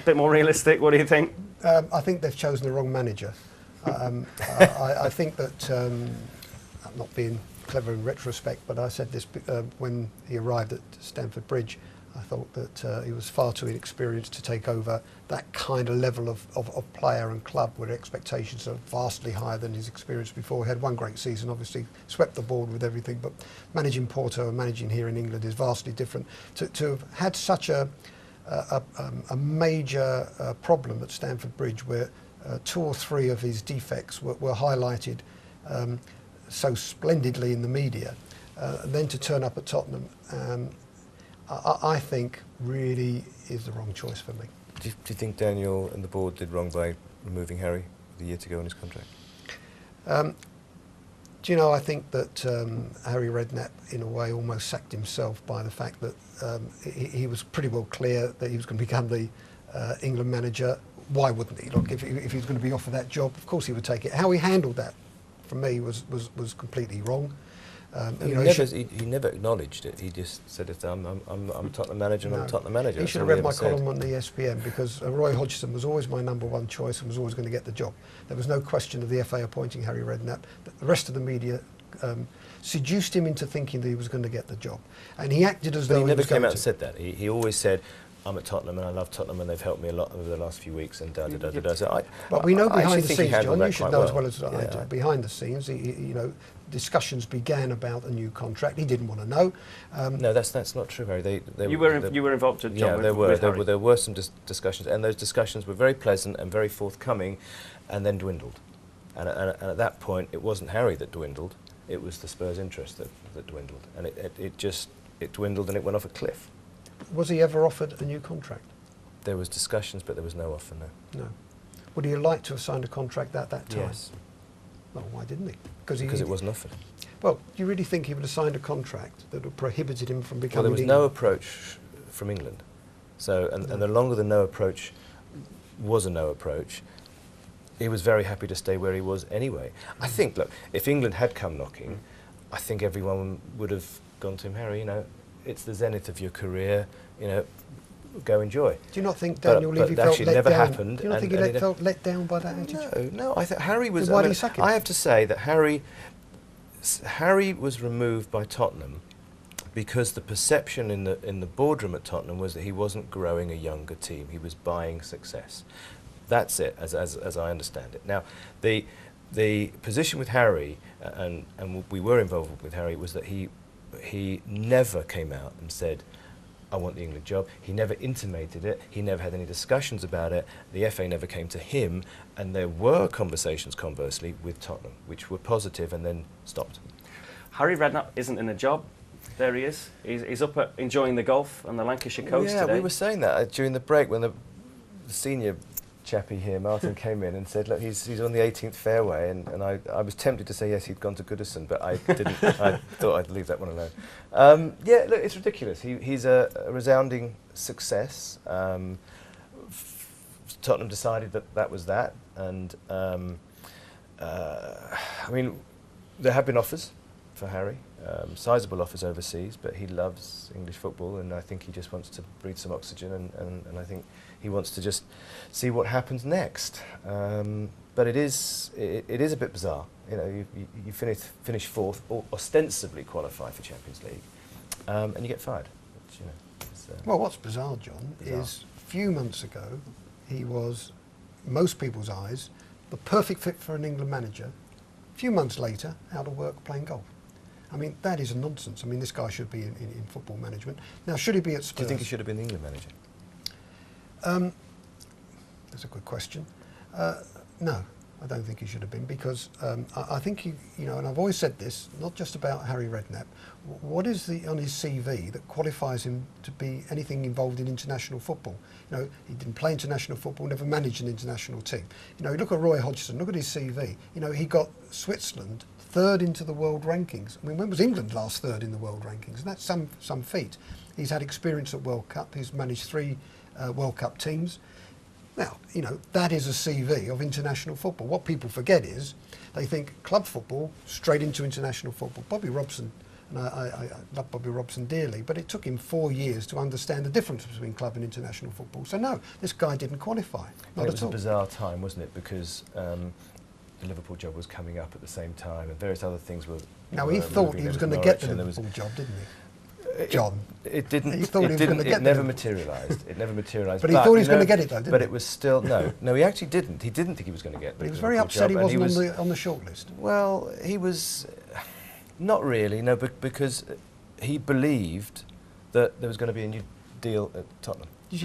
A bit more realistic, what do you think? I think they've chosen the wrong manager. I think that, I'm not being clever in retrospect, but I said this when he arrived at Stamford Bridge. I thought that he was far too inexperienced to take over that kind of level of player and club where expectations are vastly higher than his experience before. He had one great season, obviously swept the board with everything, but managing Porto and managing here in England is vastly different. To have had such a major problem at Stamford Bridge where 2 or 3 of his defects were highlighted so splendidly in the media, then to turn up at Tottenham, I think really is the wrong choice for me. Do you think Daniel and the board did wrong by removing Harry a year to go in his contract? Do you know, I think that Harry Redknapp, in a way, almost sacked himself by the fact that he was pretty well clear that he was going to become the England manager. Why wouldn't he? Look, if he was going to be offered that job, of course he would take it. How he handled that, for me, was completely wrong. He never acknowledged it. He just said, I'm Tottenham manager and I'm Tottenham manager. He should have read my column on the ESPN, because Roy Hodgson was always my #1 choice and was always going to get the job. There was no question of the FA appointing Harry Redknapp. The rest of the media seduced him into thinking that he was going to get the job. And he acted as though he never was came out going and said that. He always said, I'm at Tottenham and I love Tottenham and they've helped me a lot over the last few weeks and da-da-da-da-da. So but we know behind the scenes, John, you should know well. as well as I do, behind the scenes, discussions began about a new contract. He didn't want to know. No, that's not true, Harry. You were involved, John, yeah, there were some discussions, and those discussions were very pleasant and very forthcoming, and then dwindled. And at that point, it wasn't Harry that dwindled, it was the Spurs' interest that dwindled. And it dwindled and it went off a cliff. Was he ever offered a new contract? There was discussions, but there was no offer, no. No. Would he have liked to have signed a contract at that time? Yes. Well, why didn't he? Because it wasn't offered. Well, do you really think he would have signed a contract that would prohibited him from becoming... Well, there was no approach from England. So, and the longer the no approach was a no approach, he was very happy to stay where he was anyway. I think, look, if England had come knocking, I think everyone would have gone to him, Harry, it's the zenith of your career, go enjoy. Do you not think Daniel Levy felt let never down? Happened. Do you not think he felt let down by that attitude? No, I think Harry was... Why did he sack him? I have to say that Harry was removed by Tottenham because the perception in the boardroom at Tottenham was that he wasn't growing a younger team, he was buying success. That's it, as I understand it. Now, the position with Harry, and we were involved with Harry, was that he never came out and said, I want the England job. He never intimated it. He never had any discussions about it. The FA never came to him, and there were conversations, conversely, with Tottenham, which were positive and then stopped. Harry Redknapp isn't in a job. There he is. He's up enjoying the golf on the Lancashire coast today. Yeah, we were saying that during the break when the senior chappie here, Martin, came in and said, look, he's on the 18th fairway, and I was tempted to say yes, he'd gone to Goodison, but I didn't. I thought I'd leave that one alone. Yeah, look, it's ridiculous. He's a resounding success. Tottenham decided that was that, and I mean, there have been offers for Harry, sizable offers overseas, but he loves English football, and I think he just wants to breathe some oxygen, and I think he wants to just see what happens next. But it is a bit bizarre. You finish fourth, or ostensibly qualify for Champions League, and you get fired. Which, well, what's bizarre, John, is a few months ago he was, most people's eyes, the perfect fit for an England manager. A few months later, out of work playing golf. I mean, that is a nonsense. I mean, this guy should be in football management. Now, should he be at Spurs? Do you think he should have been the England manager? That's a good question. No, I don't think he should have been, because I think and I've always said this, not just about Harry Redknapp. What is on his CV that qualifies him to be anything involved in international football? He didn't play international football, never managed an international team. You look at Roy Hodgson, look at his CV. He got Switzerland third into the world rankings. I mean, when was England last third in the world rankings? And that's some feat. He's had experience at World Cup. He's managed 3 World Cup teams. Now, that is a CV of international football. What people forget is they think club football straight into international football. Bobby Robson And I love Bobby Robson dearly, but it took him 4 years to understand the difference between club and international football. So no, this guy didn't qualify. Not it at was all. a bizarre time, wasn't it? Because the Liverpool job was coming up at the same time, and various other things were. Now he thought he was going to get the Liverpool job, didn't he? John. It didn't. He thought he was going to get it never materialised. It never materialised. But he thought he was going to get it, though, didn't he? But it was still no. He actually didn't. He didn't think he was going to get. But he was very upset he wasn't on the shortlist. Well, he was not really. No, but because he believed that there was going to be a new deal at Tottenham.